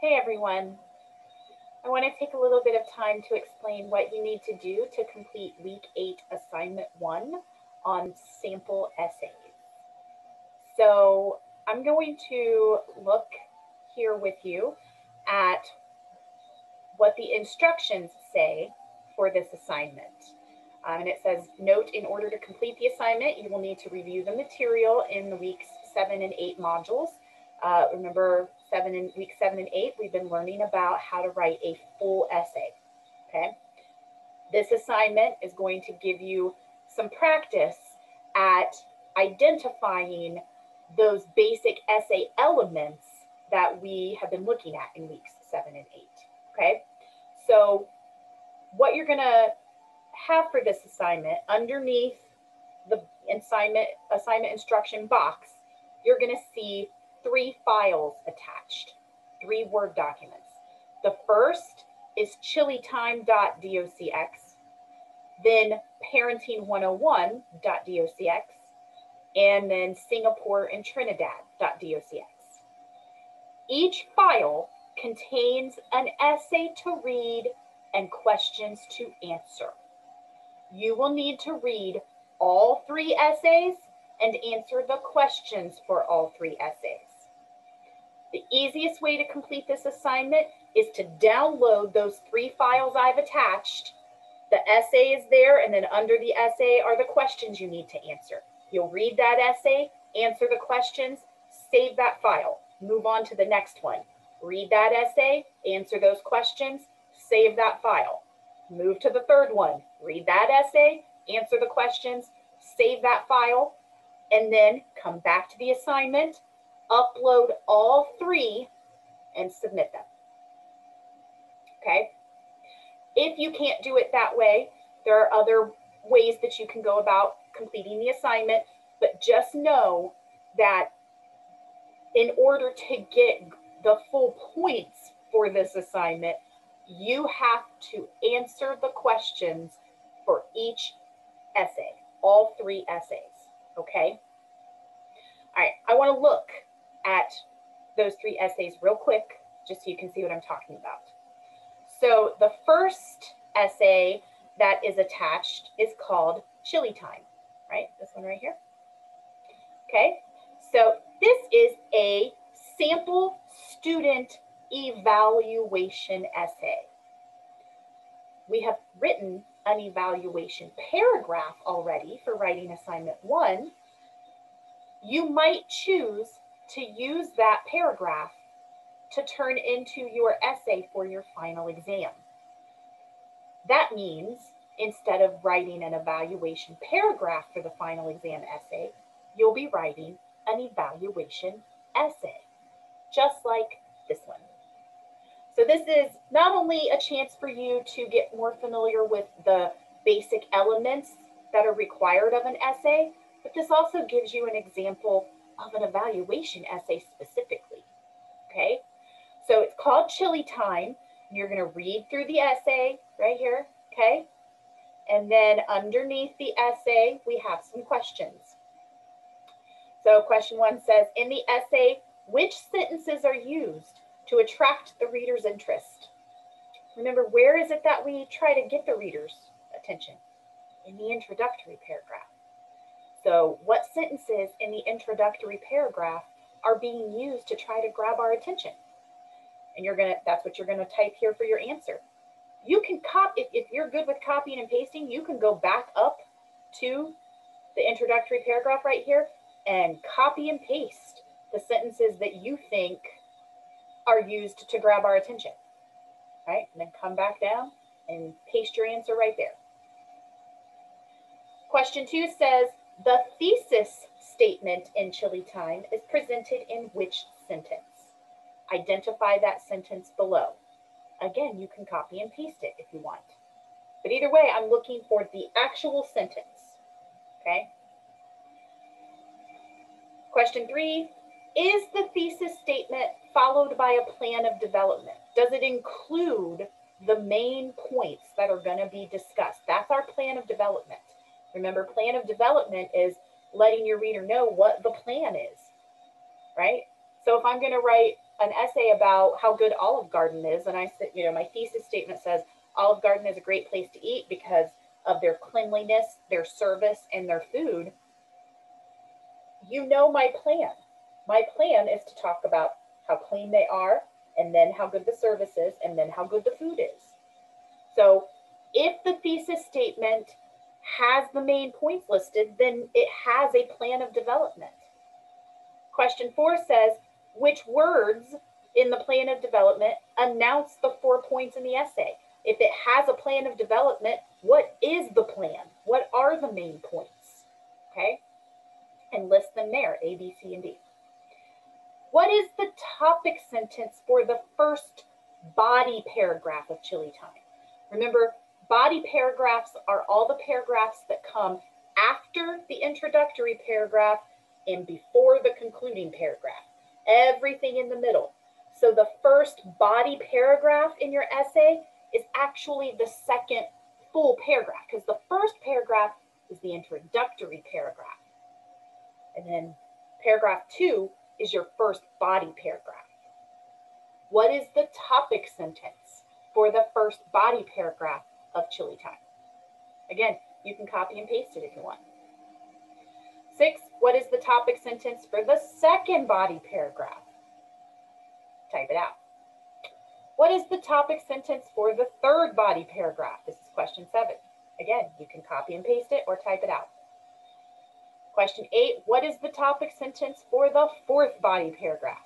Hey everyone, I want to take a little bit of time to explain what you need to do to complete Week 8 Assignment 1 on sample essays. So I'm going to look here with you at what the instructions say for this assignment. And it says, note, in order to complete the assignment, you will need to review the material in the weeks 7 and 8 modules. Remember, week 7 and 8, we've been learning about how to write a full essay, okay? This assignment is going to give you some practice at identifying those basic essay elements that we have been looking at in weeks 7 and 8, okay? So what you're gonna have for this assignment, underneath the assignment instruction box, you're gonna see 3 files attached, 3 Word documents. The first is chilitime.docx, then parenting101.docx, and then Singapore and Trinidad.docx. Each file contains an essay to read and questions to answer. You will need to read all 3 essays and answer the questions for all 3 essays. The easiest way to complete this assignment is to download those 3 files I've attached. The essay is there, and then under the essay are the questions you need to answer. You'll read that essay, answer the questions, save that file, move on to the next one. Read that essay, answer those questions, save that file. Move to the third one, read that essay, answer the questions, save that file, and then come back to the assignment, upload all 3, and submit them, okay? If you can't do it that way, there are other ways that you can go about completing the assignment, but just know that in order to get the full points for this assignment, you have to answer the questions for each essay, all 3 essays, okay? All right, I want to look at those 3 essays real quick, just so you can see what I'm talking about. So the first essay that is attached is called Chili Time, right? This one right here. Okay, so this is a sample student evaluation essay. We have written an evaluation paragraph already for writing assignment 1. You might choose to use that paragraph to turn into your essay for your final exam. That means instead of writing an evaluation paragraph for the final exam essay, you'll be writing an evaluation essay, just like this one. So this is not only a chance for you to get more familiar with the basic elements that are required of an essay, but this also gives you an example of an evaluation essay specifically, okay? So it's called Chili Time. You're gonna read through the essay right here, okay? And then underneath the essay, we have some questions. So question 1 says, in the essay, which sentences are used to attract the reader's interest? Remember, where is it that we try to get the reader's attention? In the introductory paragraph. So what sentences in the introductory paragraph are being used to try to grab our attention? And that's what you're gonna type here for your answer. You can copy, if you're good with copying and pasting, you can go back up to the introductory paragraph right here and copy and paste the sentences that you think are used to grab our attention, right? And then come back down and paste your answer right there. Question 2 says, the thesis statement in Chili Time is presented in which sentence? Identify that sentence below. Again, you can copy and paste it if you want. But either way, I'm looking for the actual sentence, okay? Question 3, is the thesis statement followed by a plan of development? Does it include the main points that are going to be discussed? That's our plan of development. Remember, plan of development is letting your reader know what the plan is, right? So if I'm going to write an essay about how good Olive Garden is, and I said, my thesis statement says Olive Garden is a great place to eat because of their cleanliness, their service, and their food, you know my plan. My plan is to talk about how clean they are, and then how good the service is, and then how good the food is. So if the thesis statement has the main points listed, then it has a plan of development. Question 4 says, which words in the plan of development announce the 4 points in the essay? If it has a plan of development, what is the plan? What are the main points? Okay, and list them there, A, B, C, and D. What is the topic sentence for the first body paragraph of Chili Time? Remember, body paragraphs are all the paragraphs that come after the introductory paragraph and before the concluding paragraph. Everything in the middle. So the first body paragraph in your essay is actually the second full paragraph, because the first paragraph is the introductory paragraph. And then paragraph 2 is your first body paragraph. What is the topic sentence for the first body paragraph of Chili Time? Again, you can copy and paste it if you want. 6, what is the topic sentence for the second body paragraph? Type it out. What is the topic sentence for the third body paragraph? This is question 7. Again, you can copy and paste it or type it out. Question 8, what is the topic sentence for the fourth body paragraph?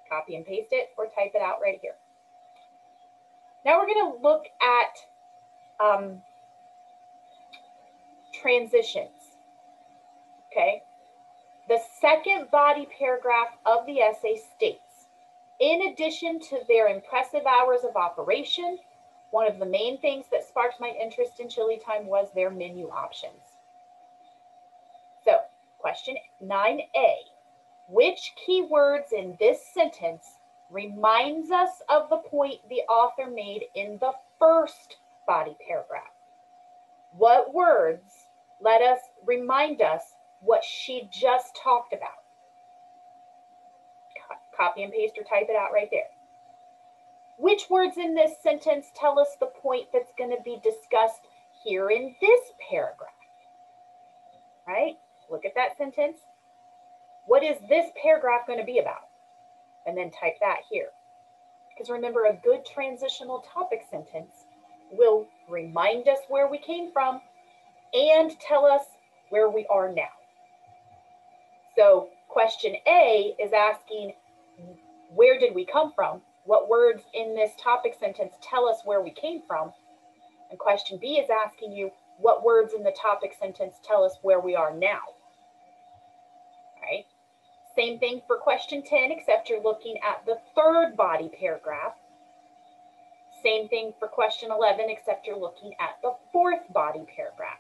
Copy and paste it or type it out right here. Now we're going to look at transitions. Okay, the second body paragraph of the essay states, in addition to their impressive hours of operation, one of the main things that sparked my interest in Chili Time was their menu options. So, question 9A, which keywords in this sentence reminds us of the point the author made in the first body paragraph? What words remind us what she just talked about? Copy and paste or type it out right there. Which words in this sentence tell us the point that's going to be discussed here in this paragraph? Right? Look at that sentence. What is this paragraph going to be about? And then type that here. Because remember, a good transitional topic sentence will remind us where we came from and tell us where we are now. So question A is asking, where did we come from? What words in this topic sentence tell us where we came from? And question B is asking you, what words in the topic sentence tell us where we are now? Right? Same thing for question 10, except you're looking at the third body paragraph. Same thing for question 11, except you're looking at the fourth body paragraph.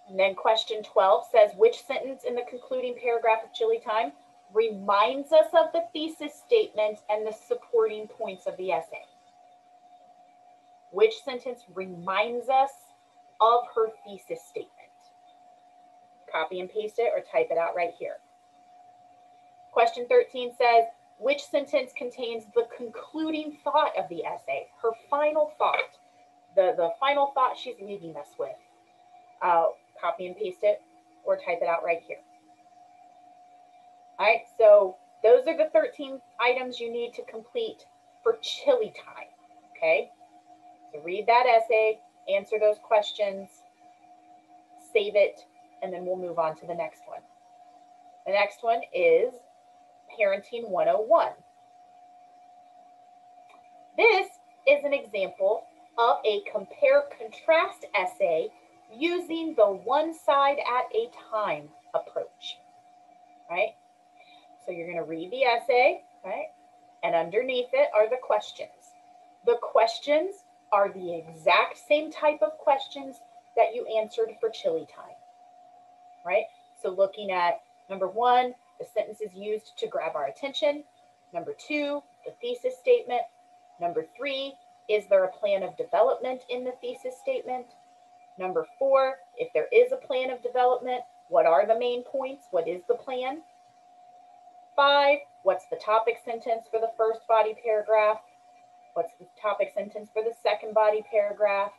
And then question 12 says, which sentence in the concluding paragraph of Chili Time reminds us of the thesis statement and the supporting points of the essay? Which sentence reminds us of her thesis statement? Copy and paste it or type it out right here. Question 13 says, which sentence contains the concluding thought of the essay, her final thought, the final thought she's leaving us with? Copy and paste it or type it out right here. All right, so those are the 13 items you need to complete for Chili Time, okay? So read that essay, answer those questions, save it, and then we'll move on to the next one. The next one is Parenting 101. This is an example of a compare-contrast essay using the one side at a time approach, right? So you're going to read the essay, right? And underneath it are the questions. The questions are the exact same type of questions that you answered for Chili Time, right? So looking at number 1, the sentence is used to grab our attention. Number 2, the thesis statement. Number 3, is there a plan of development in the thesis statement? Number 4, if there is a plan of development, what are the main points? What is the plan? 5, what's the topic sentence for the first body paragraph? What's the topic sentence for the second body paragraph?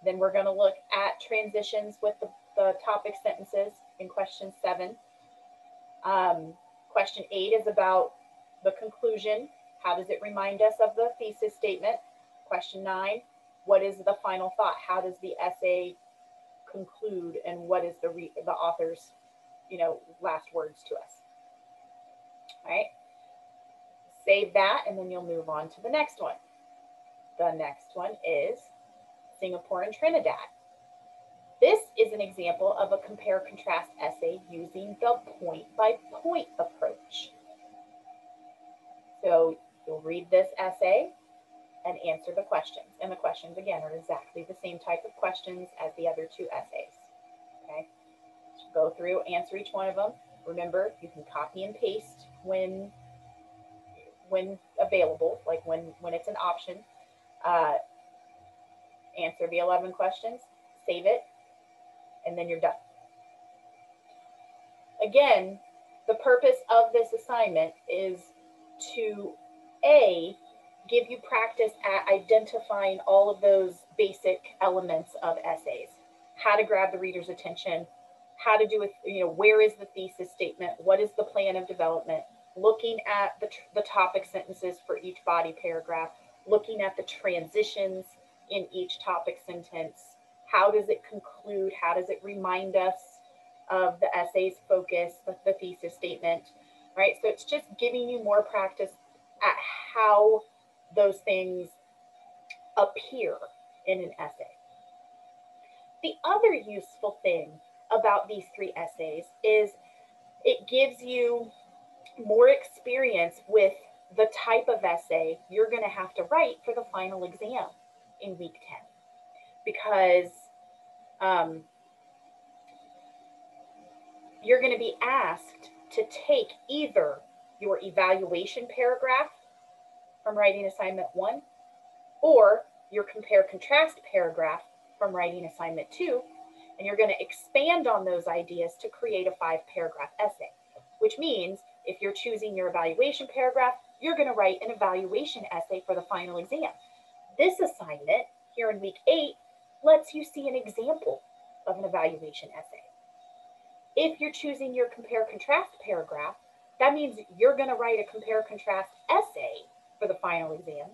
Then we're going to look at transitions with the topic sentences in question 7. Question 8 is about the conclusion. How does it remind us of the thesis statement? Question 9, what is the final thought? How does the essay conclude, and what is the author's, last words to us? All right. Save that, and then you'll move on to the next one. The next one is Singapore and Trinidad. This is an example of a compare-contrast essay using the point-by-point approach. So you'll read this essay and answer the questions. And the questions, again, are exactly the same type of questions as the other 2 essays. Okay? So go through, answer each one of them. Remember, you can copy and paste when available, like when it's an option. Answer the 11 questions, save it, and then you're done. Again, the purpose of this assignment is to give you practice at identifying all of those basic elements of essays. How to grab the reader's attention, how to do it, where is the thesis statement, what is the plan of development, looking at the topic sentences for each body paragraph, looking at the transitions in each topic sentence, how does it conclude, how does it remind us of the essay's focus, the thesis statement, right? So it's just giving you more practice at how those things appear in an essay. The other useful thing about these 3 essays is it gives you more experience with the type of essay you're going to have to write for the final exam in week 10, because you're going to be asked to take either your evaluation paragraph from writing assignment 1 or your compare-contrast paragraph from writing assignment 2, and you're going to expand on those ideas to create a 5-paragraph essay, which means if you're choosing your evaluation paragraph, you're going to write an evaluation essay for the final exam. This assignment here in week 8 lets you see an example of an evaluation essay. If you're choosing your compare-contrast paragraph, that means you're going to write a compare-contrast essay for the final exam.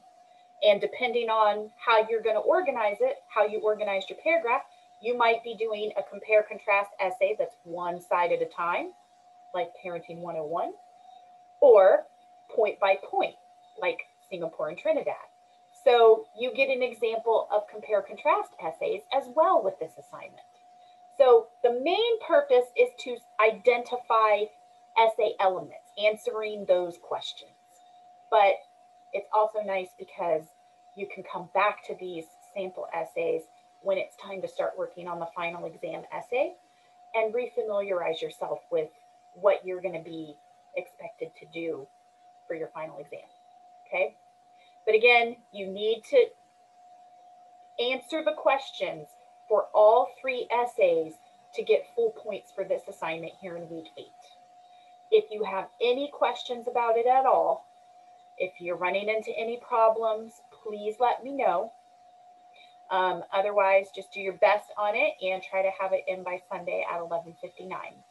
And depending on how you're going to organize it, how you organized your paragraph, you might be doing a compare-contrast essay that's one side at a time, like Parenting 101, or point by point, like Singapore and Trinidad. So you get an example of compare-contrast essays as well with this assignment. So the main purpose is to identify essay elements, answering those questions. But it's also nice because you can come back to these sample essays when it's time to start working on the final exam essay and refamiliarize yourself with what you're going to be expected to do for your final exam, okay? But again, you need to answer the questions for all 3 essays to get full points for this assignment here in week 8. If you have any questions about it at all, if you're running into any problems, please let me know. Otherwise, just do your best on it and try to have it in by Sunday at 11:59.